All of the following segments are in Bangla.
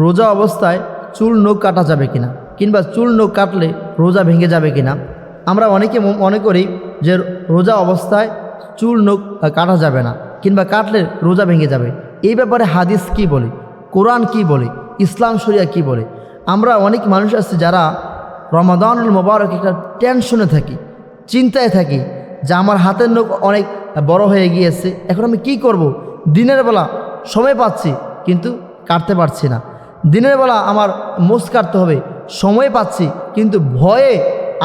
রোজা অবস্থায় চুল নখ কাটা যাবে কিনা, কিংবা চুল নখ কাটলে রোজা ভেঙে যাবে কিনা। আমরা অনেকে মনে করি যে রোজা অবস্থায় চুল নখ কাটা যাবে না, কিংবা কাটলে রোজা ভেঙে যাবে। এই ব্যাপারে হাদিস কি বলে, কোরআন কি বলে, ইসলাম শরিয়া কি বলে? আমরা অনেক মানুষ আছে যারা রমাদানুল মোবারক একটা টেনশনে থাকি, চিন্তায় থাকি যে আমার হাতের নখ অনেক বড় হয়ে গিয়েছে, এখন আমি কি করব? দিনের বেলা সময় পাচ্ছি কিন্তু কাটতে পারছি না, দিনের বেলা আমার মোষ কাটতে হবে, সময় পাচ্ছি কিন্তু ভয়ে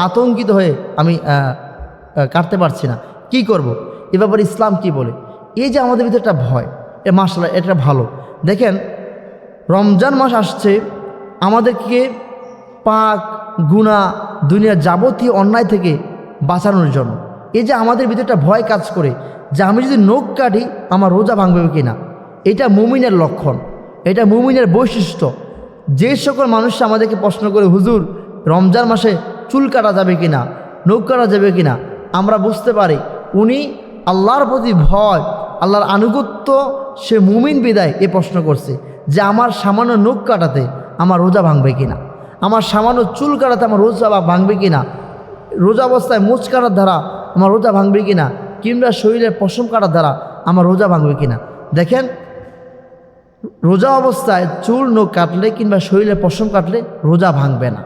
আতঙ্কিত হয়ে আমি কাটতে পারছি না, কি করব? এ ব্যাপারে ইসলাম কি বলে? এই যে আমাদের ভিতরে একটা ভয়, মাশাআল্লাহ এটা ভালো। দেখেন, রমজান মাস আসছে আমাদেরকে পাক গুনাহ দুনিয়ার যাবতীয় অন্যায় থেকে বাঁচানোর জন্য। এই যে আমাদের ভিতরে একটা ভয় কাজ করে যে আমি যদি নখ কাটি আমার রোজা ভাঙবে কিনা, এটা মুমিনের লক্ষণ, এটা মুমিনের বৈশিষ্ট্য। যে সকল মানুষ আমাদেরকে প্রশ্ন করে, হুজুর রমজান মাসে চুল কাটা যাবে কিনা, নখ কাটা যাবে কিনা, আমরা বুঝতে পারি উনি আল্লাহর প্রতি ভয়, আল্লাহর আনুগত্য, সে মুমিন বিদায় এ প্রশ্ন করছে যে আমার সামান্য নখ কাটাতে আমার রোজা ভাঙবে কিনা, আমার সামান্য চুল কাটাতে আমার রোজা ভাঙবে কিনা, রোজা অবস্থায় মোচ কাটার দ্বারা আমার রোজা ভাঙবে কিনা, কিংবা শরীরের পশম কাটার দ্বারা আমার রোজা ভাঙবে কিনা। দেখেন, রোজা অবস্থায় চুল নখ কাটলে কিংবা শরীরে পশম কাটলে রোজা ভাঙবে না,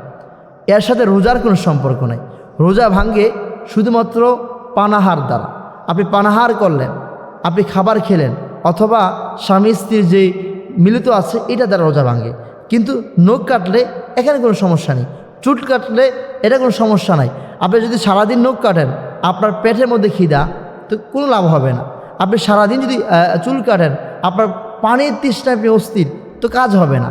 এর সাথে রোজার কোনো সম্পর্ক নেই। রোজা ভাঙে শুধুমাত্র পানাহার দ্বারা। আপনি পানাহার করলেন, আপনি খাবার খেলেন, অথবা স্বামী স্ত্রীর যে মিলিত আছে এটা দ্বারা রোজা ভাঙে। কিন্তু নখ কাটলে এখানে কোনো সমস্যা নেই, চুল কাটলে এটা কোনো সমস্যা নাই। আপনি যদি সারাদিন নখ কাটেন, আপনার পেটের মধ্যে খিদা, তো কোনো লাভ হবে না। আপনি সারাদিন যদি চুল কাটেন, আপনার পানির তৃষ্ণায় আপনি অস্থির, তো কাজ হবে না,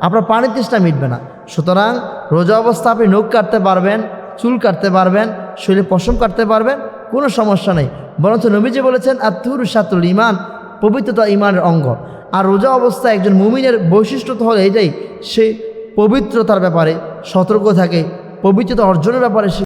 আপনার পানির তৃষ্ণা মিটবে না। সুতরাং রোজা অবস্থা আপনি নখ কাটতে পারবেন, চুল কাটতে পারবেন, শরীরে পশম কাটতে পারবেন, কোনো সমস্যা নেই। বরঞ্চ নবীজি বলেছেন আত-তুহুরু শাতরুল ঈমান, পবিত্রতা ঈমানের অঙ্গ। আর রোজা অবস্থায় একজন মুমিনের বৈশিষ্ট্য তো হলো এটাই, সে পবিত্রতার ব্যাপারে সতর্ক থাকে, পবিত্রতা অর্জনের ব্যাপারে সে